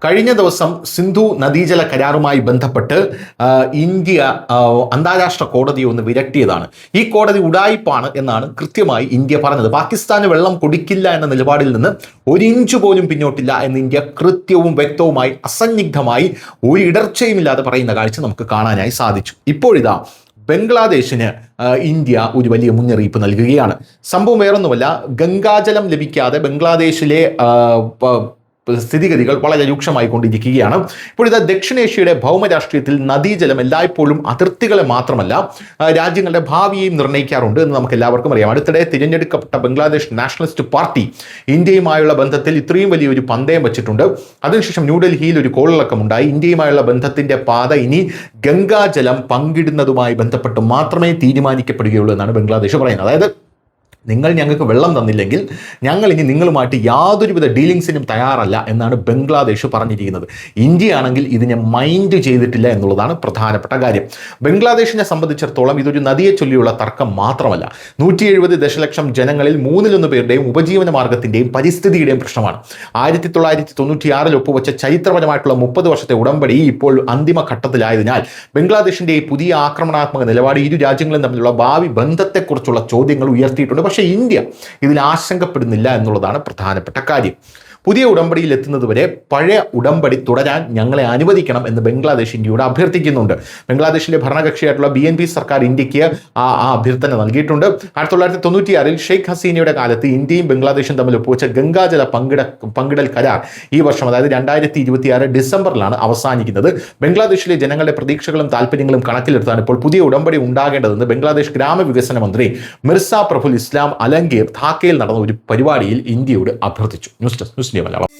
കഴിഞ്ഞ ദിവസം സിന്ധു നദീജല കരാറുമായി ബന്ധപ്പെട്ട് ഇന്ത്യ അന്താരാഷ്ട്ര കോടതിയെ ഒന്ന് വിരട്ടിയതാണ്. ഈ കോടതി ഉഡായിപ്പാണ് എന്നാണ് കൃത്യമായി ഇന്ത്യ പറഞ്ഞത്. പാകിസ്ഥാന് വെള്ളം കൊടുക്കില്ല എന്ന നിലപാടിൽ നിന്ന് ഒരു ഇഞ്ച് പോലും പിന്നോട്ടില്ല എന്ന് ഇന്ത്യ കൃത്യവും വ്യക്തവുമായി അസന്നിഗ്ധമായി ഒരു ഇടർച്ചയുമില്ലാതെ പറയുന്ന കാഴ്ച നമുക്ക് കാണാനായി സാധിച്ചു. ഇപ്പോഴിതാ ബംഗ്ലാദേശിന് ഇന്ത്യ ഒരു വലിയ മുന്നറിയിപ്പ് നൽകുകയാണ്. സംഭവം വേറൊന്നുമല്ല, ഗംഗാജലം ലഭിക്കാതെ ബംഗ്ലാദേശിലെ സ്ഥിതിഗതികൾ വളരെ രൂക്ഷമായി കൊണ്ടിരിക്കുകയാണ്. ഇപ്പോൾ ഇത് ദക്ഷിണേഷ്യയുടെ ഭൗമരാഷ്ട്രീയത്തിൽ നദീജലം എല്ലായ്പ്പോഴും അതിർത്തികളെ മാത്രമല്ല രാജ്യങ്ങളുടെ ഭാവിയെയും നിർണ്ണയിക്കാറുണ്ട് എന്ന് നമുക്ക് എല്ലാവർക്കും അറിയാം. അടുത്തിടെ തിരഞ്ഞെടുക്കപ്പെട്ട ബംഗ്ലാദേശ് നാഷണലിസ്റ്റ് പാർട്ടി ഇന്ത്യയുമായുള്ള ബന്ധത്തിൽ ഇത്രയും വലിയൊരു പന്തയം വെച്ചിട്ടുണ്ട്. അതിനുശേഷം ന്യൂഡൽഹിയിൽ ഒരു കോളിളക്കമുണ്ടായി. ഇന്ത്യയുമായുള്ള ബന്ധത്തിന്റെ പാത ഇനി ഗംഗാജലം പങ്കിടുന്നതുമായി ബന്ധപ്പെട്ട് മാത്രമേ തീരുമാനിക്കപ്പെടുകയുള്ളൂ എന്നാണ് ബംഗ്ലാദേശ് പറയുന്നത്. അതായത് നിങ്ങൾ ഞങ്ങൾക്ക് വെള്ളം തന്നില്ലെങ്കിൽ ഞങ്ങൾ ഇനി നിങ്ങളുമായിട്ട് യാതൊരുവിധ ഡീലിങ്സിനും തയ്യാറല്ല എന്നാണ് ബംഗ്ലാദേശ് പറഞ്ഞിരിക്കുന്നത്. ഇന്ത്യയാണെങ്കിൽ ഇതിനെ മൈൻഡ് ചെയ്തിട്ടില്ല എന്നുള്ളതാണ് പ്രധാനപ്പെട്ട കാര്യം. ബംഗ്ലാദേശിനെ സംബന്ധിച്ചിടത്തോളം ഇതൊരു നദിയെ ചൊല്ലിയുള്ള തർക്കം മാത്രമല്ല, 170 ദശലക്ഷം ജനങ്ങളിൽ 1/3 പേരുടെയും ഉപജീവന മാർഗത്തിൻ്റെയും പരിസ്ഥിതിയുടെയും പ്രശ്നമാണ്. 1996 ഒപ്പുവെച്ച ചരിത്രപരമായിട്ടുള്ള 30 വർഷത്തെ ഉടമ്പടി ഇപ്പോൾ അന്തിമ ഘട്ടത്തിലായതിനാൽ ബംഗ്ലാദേശിൻ്റെ ഈ പുതിയ ആക്രമണാത്മക നിലപാട് ഇരു രാജ്യങ്ങളും തമ്മിലുള്ള ഭാവി ബന്ധത്തെക്കുറിച്ചുള്ള ചോദ്യങ്ങൾ ഉയർത്തിയിട്ടുണ്ട്. പക്ഷേ ഇന്ത്യ ഇതിൽ ആശങ്കപ്പെടുന്നില്ല എന്നുള്ളതാണ് പ്രധാനപ്പെട്ട കാര്യം. പുതിയ ഉടമ്പടിയിൽ എത്തുന്നതുവരെ പഴയ ഉടമ്പടി തുടരാൻ ഞങ്ങളെ അനുവദിക്കണം എന്ന് ബംഗ്ലാദേശ് ഇന്ത്യയോട് അഭ്യർത്ഥിക്കുന്നുണ്ട്. ബംഗ്ലാദേശിലെ ഭരണകക്ഷിയായിട്ടുള്ള BNP സർക്കാർ ഇന്ത്യക്ക് ആ അഭ്യർത്ഥന നൽകിയിട്ടുണ്ട്. 1996 ഷെയ്ഖ് ഹസീനയുടെ കാലത്ത് ഇന്ത്യയും ബംഗ്ലാദേശും തമ്മിൽ ഒപ്പുവെച്ച ഗംഗാജല പങ്കിടൽ കരാർ ഈ വർഷം, അതായത് 2026 ഡിസംബറിലാണ് അവസാനിക്കുന്നത്. ബംഗ്ലാദേശിലെ ജനങ്ങളുടെ പ്രതീക്ഷകളും താല്പര്യങ്ങളും കണക്കിലെടുത്താണ് ഇപ്പോൾ പുതിയ ഉടമ്പടി ഉണ്ടാകേണ്ടതെന്ന് ബംഗ്ലാദേശ് ഗ്രാമവികസന മന്ത്രി മിർസ പ്രഫുൽ ഇസ്ലാം അലംഗീർ ധാക്കയിൽ നടന്ന ഒരു പരിപാടിയിൽ ഇന്ത്യയോട് അഭ്യർത്ഥിച്ചു. News desk news Malayalam.